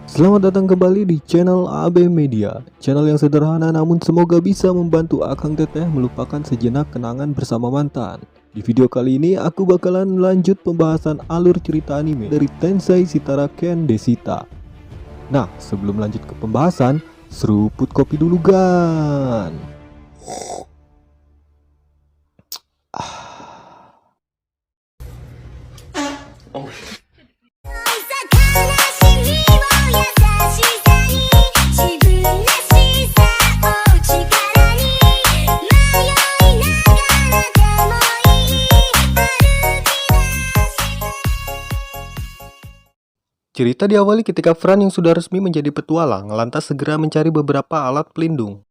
Selamat datang kembali di channel AB Media, channel yang sederhana namun semoga bisa membantu Akang Teteh melupakan sejenak kenangan bersama mantan. Di video kali ini aku bakalan lanjut pembahasan alur cerita anime dari Tensei Shitara Ken Deshita. Nah, sebelum lanjut ke pembahasan, seruput kopi dulu gan. Cerita diawali ketika Fran yang sudah resmi menjadi petualang lantas segera mencari beberapa alat pelindung.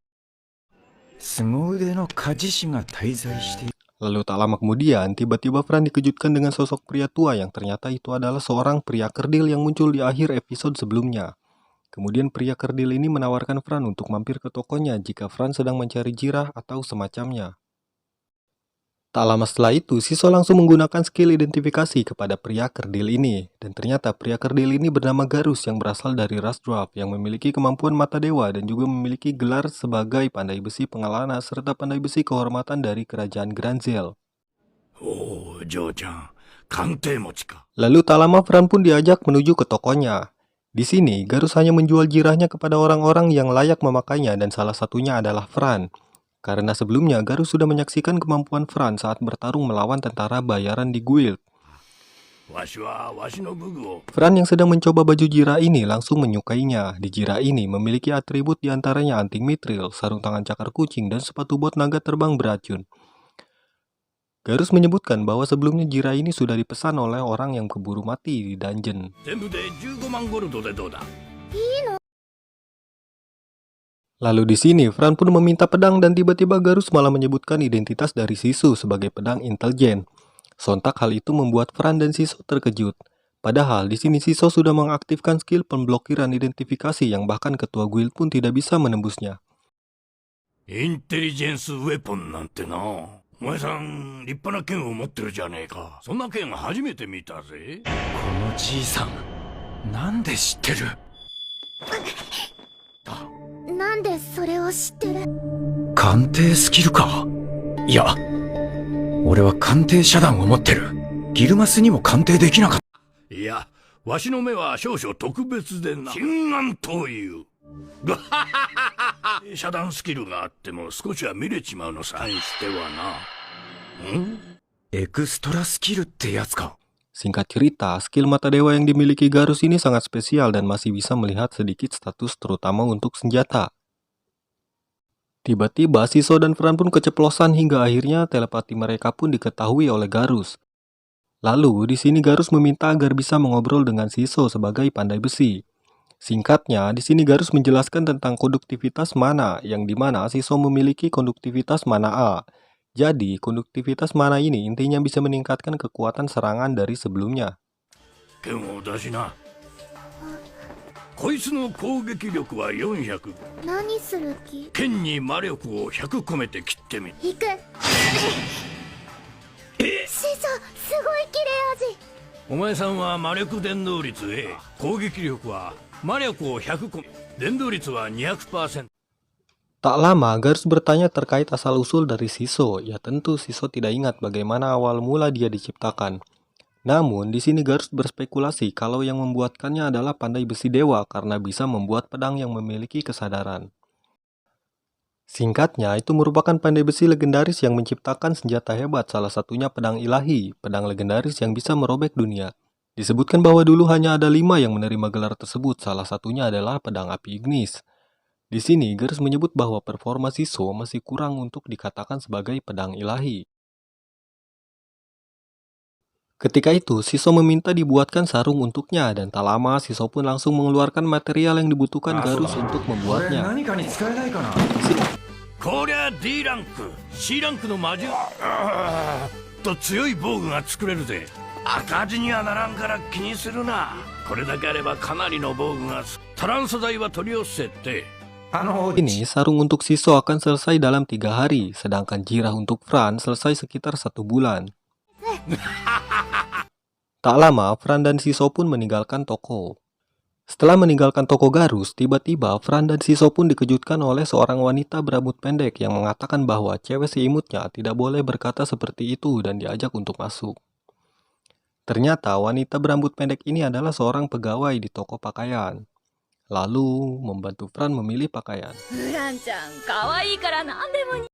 Lalu tak lama kemudian, tiba-tiba Fran dikejutkan dengan sosok pria tua yang ternyata itu adalah seorang pria kerdil yang muncul di akhir episode sebelumnya. Kemudian pria kerdil ini menawarkan Fran untuk mampir ke tokonya jika Fran sedang mencari jirah atau semacamnya. Tak lama setelah itu, Shiso langsung menggunakan skill identifikasi kepada pria kerdil ini. Dan ternyata pria kerdil ini bernama Garus yang berasal dari ras Dwarf yang memiliki kemampuan mata dewa dan juga memiliki gelar sebagai pandai besi pengelana serta pandai besi kehormatan dari kerajaan Granzel. Lalu tak lama Fran pun diajak menuju ke tokonya. Di sini, Garus hanya menjual jirahnya kepada orang-orang yang layak memakainya dan salah satunya adalah Fran. Karena sebelumnya Garus sudah menyaksikan kemampuan Fran saat bertarung melawan tentara bayaran di guild. Fran yang sedang mencoba baju jirah ini langsung menyukainya. Di jirah ini memiliki atribut diantaranya anting mithril, sarung tangan cakar kucing, dan sepatu bot naga terbang beracun. Garus menyebutkan bahwa sebelumnya jirah ini sudah dipesan oleh orang yang keburu mati di dungeon. Lalu di sini, Fran pun meminta pedang dan tiba-tiba Garus malah menyebutkan identitas dari Shiso sebagai pedang intelijen. Sontak hal itu membuat Fran dan Shiso terkejut. Padahal di sini Shiso sudah mengaktifkan skill pemblokiran identifikasi yang bahkan ketua guild pun tidak bisa menembusnya. Intelligence weapon なんてな。お前さん、立派な剣を持ってるじゃねえか。そんな剣初めて見たぜ。このじいさん、なんで知ってる？なんでそれを知ってる？鑑定スキルか？いや、俺は鑑定遮断を持ってる。ギルマスにも鑑定できなかった。いや、わしの目は少々特別でな。金眼という。遮断スキルがあっても少しは見れちまうのさ。にしてはな。エクストラスキルってやつか。Singkat cerita, skill mata dewa yang dimiliki Garus ini sangat spesial dan masih bisa melihat sedikit status terutama untuk senjata. Tiba-tiba Shiso dan Fran pun keceplosan hingga akhirnya telepati mereka pun diketahui oleh Garus. Lalu di sini Garus meminta agar bisa mengobrol dengan Shiso sebagai pandai besi. Singkatnya, di sini Garus menjelaskan tentang konduktivitas mana yang dimana Shiso memiliki konduktivitas mana A. Jadi, konduktivitas mana ini intinya bisa meningkatkan kekuatan serangan dari sebelumnya. こいつの攻撃力は400。何する気？剣に魔力を100込めて切ってみる。行く。師匠、すごい切れ味。お前さんは魔力伝導率 A、攻撃力は魔力を100込め、伝導率は 200%。 Tak lama, Garus bertanya terkait asal-usul dari Shiso. Ya tentu Shiso tidak ingat bagaimana awal mula dia diciptakan. Namun, di sini Garus berspekulasi kalau yang membuatkannya adalah pandai besi dewa karena bisa membuat pedang yang memiliki kesadaran. Singkatnya, itu merupakan pandai besi legendaris yang menciptakan senjata hebat, salah satunya pedang ilahi, pedang legendaris yang bisa merobek dunia. Disebutkan bahwa dulu hanya ada 5 yang menerima gelar tersebut, salah satunya adalah pedang api Ignis. Di sini, Garus menyebut bahwa performa Shiso masih kurang untuk dikatakan sebagai pedang ilahi. Ketika itu, Shiso meminta dibuatkan sarung untuknya dan tak lama Shiso pun langsung mengeluarkan material yang dibutuhkan Garus untuk membuatnya. Korea D ランク、C ランクの魔術と強い防具が作れるぜ。赤字にはならんから気にするな。これだけあればかなりの防具がトランス材は取り寄せて。Ini sarung untuk Shiso akan selesai dalam 3 hari, sedangkan jirah untuk Fran selesai sekitar 1 bulan. Tak lama, Fran dan Shiso pun meninggalkan toko. Setelah meninggalkan toko Garus, tiba-tiba Fran dan Shiso pun dikejutkan oleh seorang wanita berambut pendek yang mengatakan bahwa cewek seimutnya tidak boleh berkata seperti itu dan diajak untuk masuk. Ternyata wanita berambut pendek ini adalah seorang pegawai di toko pakaian. Lalu membantu Fran memilih pakaian. フランちゃん可愛いから何でも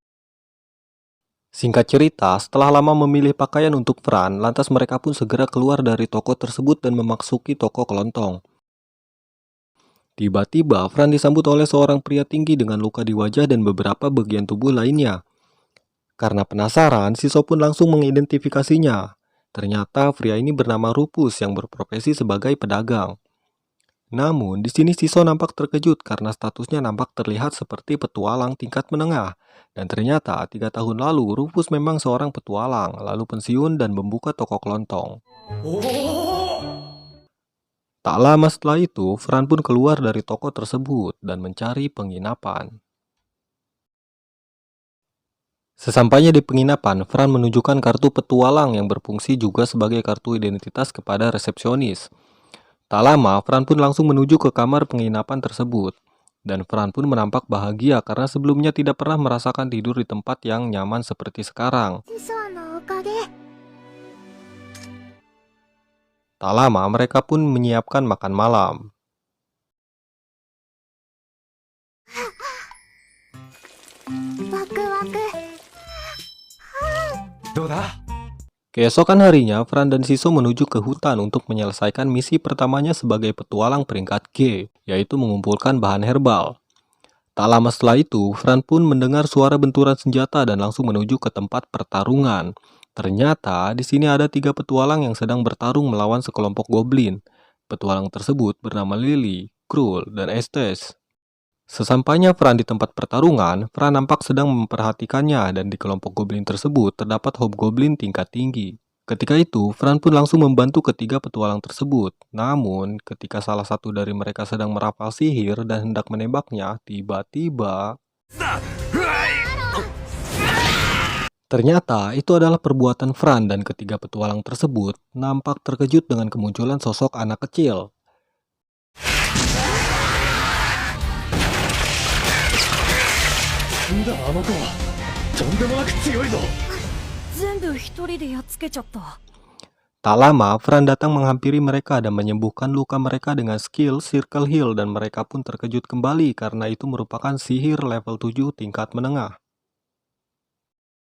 Singkat cerita, setelah lama memilih pakaian untuk Fran, lantas mereka pun segera keluar dari toko tersebut dan memasuki toko kelontong. Tiba-tiba, Fran disambut oleh seorang pria tinggi dengan luka di wajah dan beberapa bagian tubuh lainnya. Karena penasaran, Shiso pun langsung mengidentifikasinya. Ternyata pria ini bernama Rufus yang berprofesi sebagai pedagang. Namun, di sini Shiso nampak terkejut karena statusnya nampak terlihat seperti petualang tingkat menengah. Dan ternyata 3 tahun lalu Rufus memang seorang petualang, lalu pensiun dan membuka toko kelontong. Tak lama setelah itu, Fran pun keluar dari toko tersebut dan mencari penginapan. Sesampainya di penginapan, Fran menunjukkan kartu petualang yang berfungsi juga sebagai kartu identitas kepada resepsionis. Tak lama, Fran pun langsung menuju ke kamar penginapan tersebut. Dan Fran pun menampak bahagia karena sebelumnya tidak pernah merasakan tidur di tempat yang nyaman seperti sekarang. 師匠のおかげ。 Tak lama, mereka pun menyiapkan makan malam. ワクワク。 どうだ？ Keesokan harinya, Fran dan Shiso menuju ke hutan untuk menyelesaikan misi pertamanya sebagai petualang peringkat G, yaitu mengumpulkan bahan herbal. Tak lama setelah itu, Fran pun mendengar suara benturan senjata dan langsung menuju ke tempat pertarungan. Ternyata, di sini ada 3 petualang yang sedang bertarung melawan sekelompok goblin. Petualang tersebut bernama Lily, Krul, dan Estes. Sesampainya Fran di tempat pertarungan, Fran nampak sedang memperhatikannya dan di kelompok goblin tersebut terdapat hobgoblin tingkat tinggi. Ketika itu, Fran pun langsung membantu ketiga petualang tersebut. Namun, ketika salah satu dari mereka sedang merapal sihir dan hendak menembaknya, tiba-tiba... Ternyata itu adalah perbuatan Fran dan ketiga petualang tersebut nampak terkejut dengan kemunculan sosok anak kecil. 全部一人でやっつけちゃった Tak lama, Fran datang menghampiri mereka dan menyembuhkan luka mereka dengan skill Circle Heal dan mereka pun terkejut kembali karena itu merupakan sihir level 7 tingkat menengah.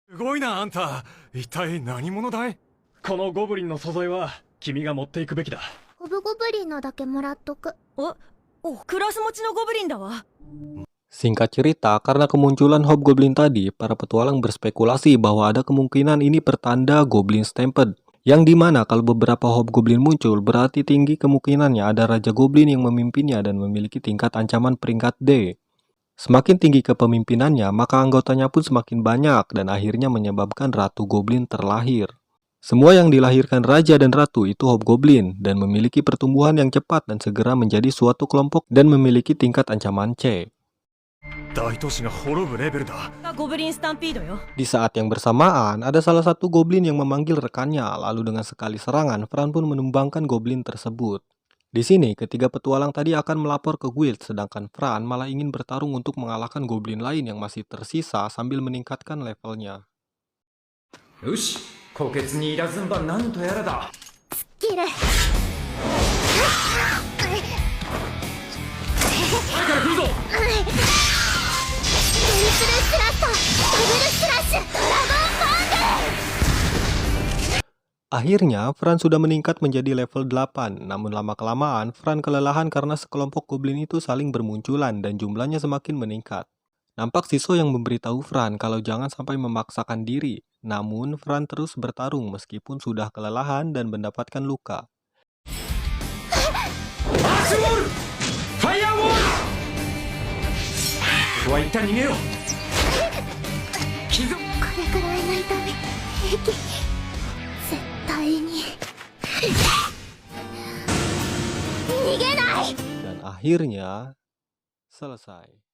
すごいな、あんた。一体何者だい？このゴブリンの素材は君が持っていくべきだ。ホブゴブリンのだけもらっとく。クラス持ちのゴブリンだわ Singkat cerita, karena kemunculan hobgoblin tadi, para petualang berspekulasi bahwa ada kemungkinan ini pertanda Goblin Stampede. Yang dimana kalau beberapa hobgoblin muncul, berarti tinggi kemungkinannya ada Raja Goblin yang memimpinnya dan memiliki tingkat ancaman peringkat D. Semakin tinggi kepemimpinannya, maka anggotanya pun semakin banyak dan akhirnya menyebabkan Ratu Goblin terlahir. Semua yang dilahirkan Raja dan Ratu itu hobgoblin dan memiliki pertumbuhan yang cepat dan segera menjadi suatu kelompok dan memiliki tingkat ancaman C. 大都市が滅ぶレベルだ。ゴブリンスタンピードよ Di saat yang bersamaan, ada salah satu goblin yang memanggil rekannya, lalu dengan sekali serangan, Fran pun menumbangkan goblin tersebut. Di sini, ketiga petualang tadi akan melapor ke guild, sedangkan Fran malah ingin bertarung untuk mengalahkan goblin lain yang masih tersisa sambil meningkatkan levelnya. よし、虎穴にいらずんばなんとやらだ。キル。前から来るぞ。デリスルスラッター、ダブルスラッシュ、ドラゴンパング。 Akhirnya, Fran sudah meningkat menjadi level 8, namun lama-kelamaan, Fran kelelahan karena sekelompok goblin itu saling bermunculan dan jumlahnya semakin meningkat. Nampak Shiso yang memberitahu Fran kalau jangan sampai memaksakan diri, namun Fran terus bertarung meskipun sudah kelelahan dan mendapatkan luka. アッシュウォール、ファイヤーウォール。ここは一旦逃げよう。傷。これくらいの痛み平気。絶対に逃げない。 Dan akhirnya selesai.